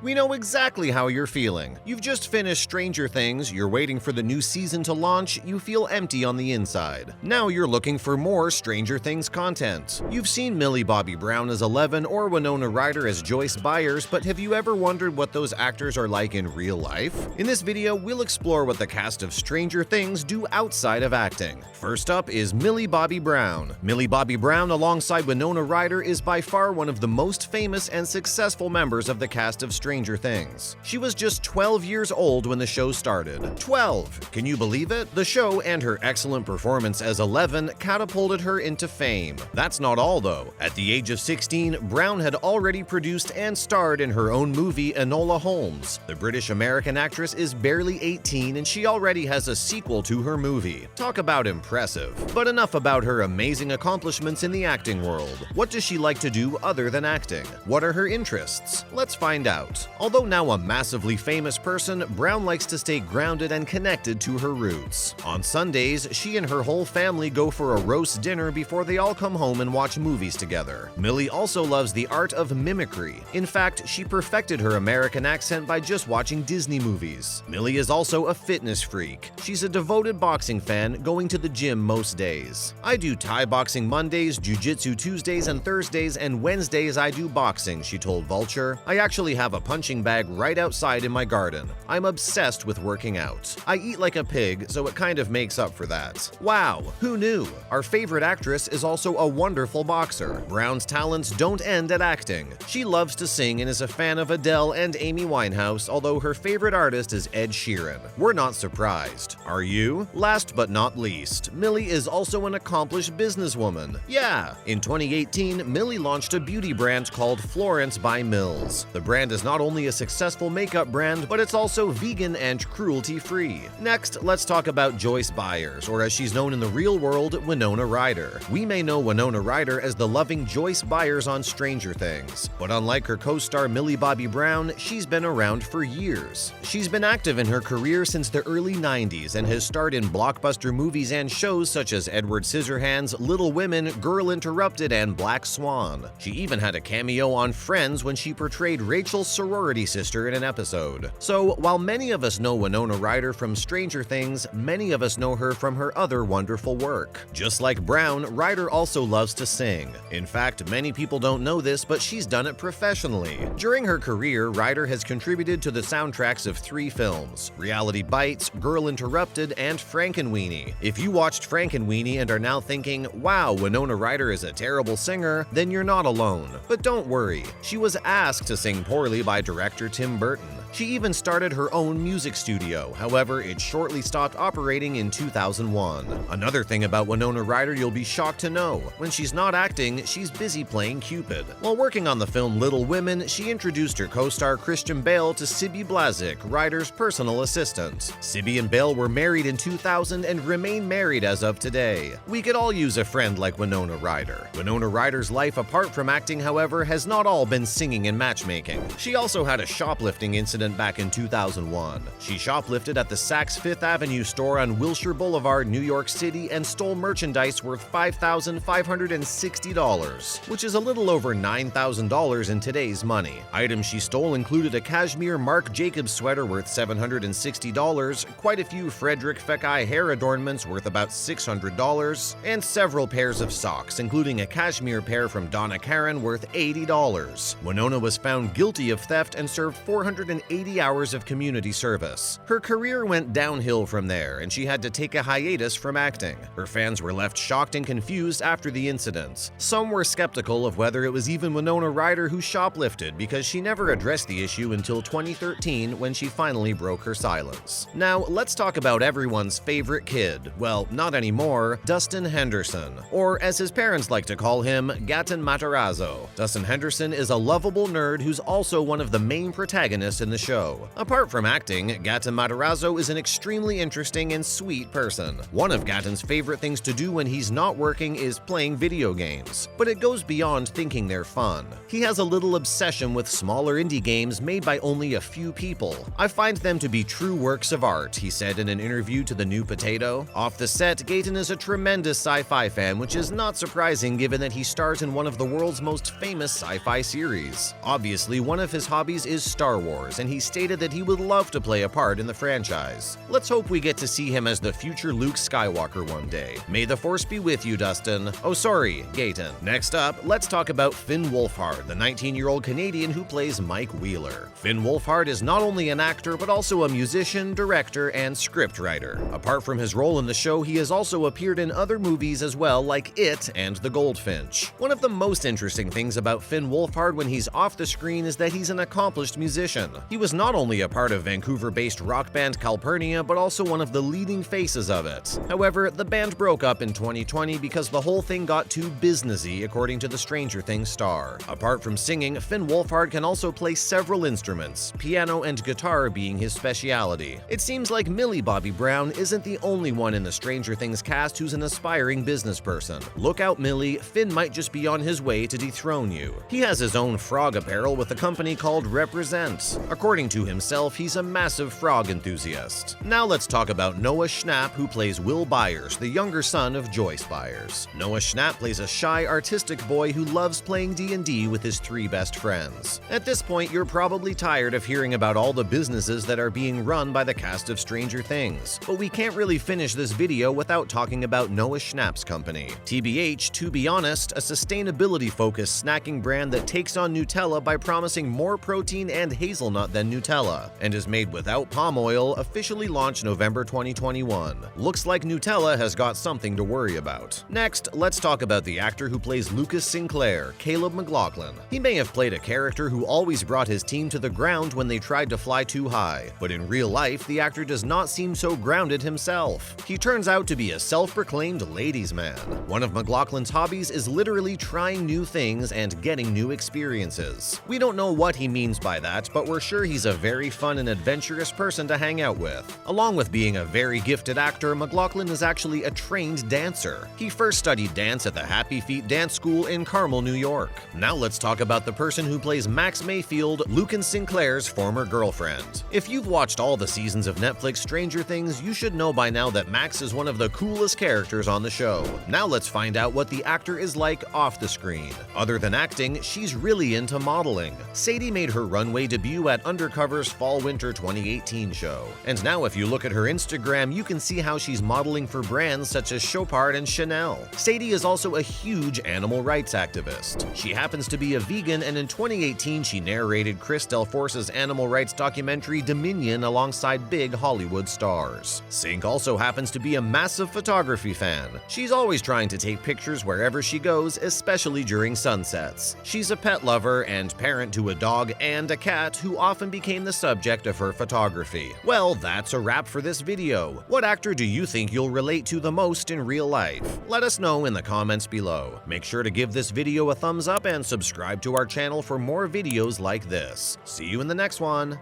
We know exactly how you're feeling. You've just finished Stranger Things, you're waiting for the new season to launch, you feel empty on the inside. Now you're looking for more Stranger Things content. You've seen Millie Bobby Brown as Eleven or Winona Ryder as Joyce Byers, but have you ever wondered what those actors are like in real life? In this video, we'll explore what the cast of Stranger Things do outside of acting. First up is Millie Bobby Brown. Millie Bobby Brown, alongside Winona Ryder, is by far one of the most famous and successful members of the cast of Stranger Things. She was just 12 years old when the show started. 12! Can you believe it? The show and her excellent performance as Eleven catapulted her into fame. That's not all though. At the age of 16, Brown had already produced and starred in her own movie Enola Holmes. The British-American actress is barely 18 and she already has a sequel to her movie. Talk about impressive. But enough about her amazing accomplishments in the acting world. What does she like to do other than acting? What are her interests? Let's find out. Although now a massively famous person, Brown likes to stay grounded and connected to her roots. On Sundays, she and her whole family go for a roast dinner before they all come home and watch movies together. Millie also loves the art of mimicry. In fact, she perfected her American accent by just watching Disney movies. Millie is also a fitness freak. She's a devoted boxing fan, going to the gym most days. I do Thai boxing Mondays, jiu-jitsu Tuesdays and Thursdays, and Wednesdays I do boxing, she told Vulture. I actually have a punching bag right outside in my garden. I'm obsessed with working out. I eat like a pig, so it kind of makes up for that. Wow, who knew? Our favorite actress is also a wonderful boxer. Brown's talents don't end at acting. She loves to sing and is a fan of Adele and Amy Winehouse, although her favorite artist is Ed Sheeran. We're not surprised. Are you? Last but not least, Millie is also an accomplished businesswoman. Yeah! In 2018, Millie launched a beauty brand called Florence by Mills. The brand is not only a successful makeup brand, but it's also vegan and cruelty-free. Next, let's talk about Joyce Byers, or as she's known in the real world, Winona Ryder. We may know Winona Ryder as the loving Joyce Byers on Stranger Things, but unlike her co-star Millie Bobby Brown, she's been around for years. She's been active in her career since the early 90s and has starred in blockbuster movies and shows such as Edward Scissorhands, Little Women, Girl Interrupted, and Black Swan. She even had a cameo on Friends when she portrayed Rachel's sorority sister in an episode. So, while many of us know Winona Ryder from Stranger Things, many of us know her from her other wonderful work. Just like Brown, Ryder also loves to sing. In fact, many people don't know this, but she's done it professionally. During her career, Ryder has contributed to the soundtracks of 3 films: Reality Bites, Girl Interrupted, and Frankenweenie. If you watched Frankenweenie and are now thinking, wow, Winona Ryder is a terrible singer, then you're not alone. But don't worry, she was asked to sing poorly by director Tim Burton. She even started her own music studio, however, it shortly stopped operating in 2001. Another thing about Winona Ryder you'll be shocked to know: when she's not acting, she's busy playing Cupid. While working on the film Little Women, she introduced her co-star Christian Bale to Sibby Blazek, Ryder's personal assistant. Sibby and Bale were married in 2000 and remain married as of today. We could all use a friend like Winona Ryder. Winona Ryder's life apart from acting, however, has not all been singing and matchmaking. She also had a shoplifting incident back in 2001. She shoplifted at the Saks Fifth Avenue store on Wilshire Boulevard, New York City, and stole merchandise worth $5,560, which is a little over $9,000 in today's money. Items she stole included a cashmere Marc Jacobs sweater worth $760, quite a few Frederick Fekkai hair adornments worth about $600, and several pairs of socks, including a cashmere pair from Donna Karan worth $80. Winona was found guilty of theft and served 480 hours of community service. Her career went downhill from there, and she had to take a hiatus from acting. Her fans were left shocked and confused after the incidents. Some were skeptical of whether it was even Winona Ryder who shoplifted, because she never addressed the issue until 2013 when she finally broke her silence. Now, let's talk about everyone's favorite kid. Well, not anymore, Dustin Henderson, or as his parents like to call him, Gaten Matarazzo. Dustin Henderson is a lovable nerd who's also one of the main protagonists in the show. Apart from acting, Gaten Matarazzo is an extremely interesting and sweet person. One of Gaten's favorite things to do when he's not working is playing video games, but it goes beyond thinking they're fun. He has a little obsession with smaller indie games made by only a few people. I find them to be true works of art, he said in an interview to The New Potato. Off the set, Gaten is a tremendous sci-fi fan, which is not surprising given that he stars in one of the world's most famous sci-fi series. Obviously, one of his hobbies is Star Wars, and he stated that he would love to play a part in the franchise. Let's hope we get to see him as the future Luke Skywalker one day. May the Force be with you, Dustin. Oh, sorry, Gaten. Next up, let's talk about Finn Wolfhard, the 19-year-old Canadian who plays Mike Wheeler. Finn Wolfhard is not only an actor, but also a musician, director, and scriptwriter. Apart from his role in the show, he has also appeared in other movies as well, like It and The Goldfinch. One of the most interesting things about Finn Wolfhard when he's off the screen is that he's an accomplished musician. He was not only a part of Vancouver-based rock band Calpurnia, but also one of the leading faces of it. However, the band broke up in 2020 because the whole thing got too businessy, according to the Stranger Things star. Apart from singing, Finn Wolfhard can also play several instruments, piano and guitar being his speciality. It seems like Millie Bobby Brown isn't the only one in the Stranger Things cast who's an aspiring business person. Look out, Millie, Finn might just be on his way to dethrone you. He has his own frog apparel with a company called Represent. According to himself, he's a massive frog enthusiast. Now let's talk about Noah Schnapp, who plays Will Byers, the younger son of Joyce Byers. Noah Schnapp plays a shy, artistic boy who loves playing D&D with his 3 best friends. At this point, you're probably tired of hearing about all the businesses that are being run by the cast of Stranger Things, but we can't really finish this video without talking about Noah Schnapp's company. TBH, to be honest, a sustainability-focused snacking brand that takes on Nutella by promising more protein and hazelnut than Nutella, and is made without palm oil, officially launched November 2021. Looks like Nutella has got something to worry about. Next, let's talk about the actor who plays Lucas Sinclair, Caleb McLaughlin. He may have played a character who always brought his team to the ground when they tried to fly too high, but in real life, the actor does not seem so grounded himself. He turns out to be a self-proclaimed ladies' man. One of McLaughlin's hobbies is literally trying new things and getting new experiences. We don't know what he means by that, but we're sure he's a very fun and adventurous person to hang out with. Along with being a very gifted actor, McLaughlin is actually a trained dancer. He first studied dance at the Happy Feet Dance School in Carmel, New York. Now let's talk about the person who plays Max Mayfield, Luke and Sinclair's former girlfriend. If you've watched all the seasons of Netflix Stranger Things, you should know by now that Max is one of the coolest characters on the show. Now let's find out what the actor is like off the screen. Other than acting, she's really into modeling. Sadie made her runway debut at Undercover's Fall-Winter 2018 show. And now if you look at her Instagram, you can see how she's modeling for brands such as Chopard and Chanel. Sadie is also a huge animal rights activist. She happens to be a vegan, and in 2018 she narrated Chris Del Force's animal rights documentary Dominion alongside big Hollywood stars. Sink also happens to be a massive photography fan. She's always trying to take pictures wherever she goes, especially during sunsets. She's a pet lover and parent to a dog and a cat who often became the subject of her photography. Well, that's a wrap for this video. What actor do you think you'll relate to the most in real life? Let us know in the comments below. Make sure to give this video a thumbs up and subscribe to our channel for more videos like this. See you in the next one.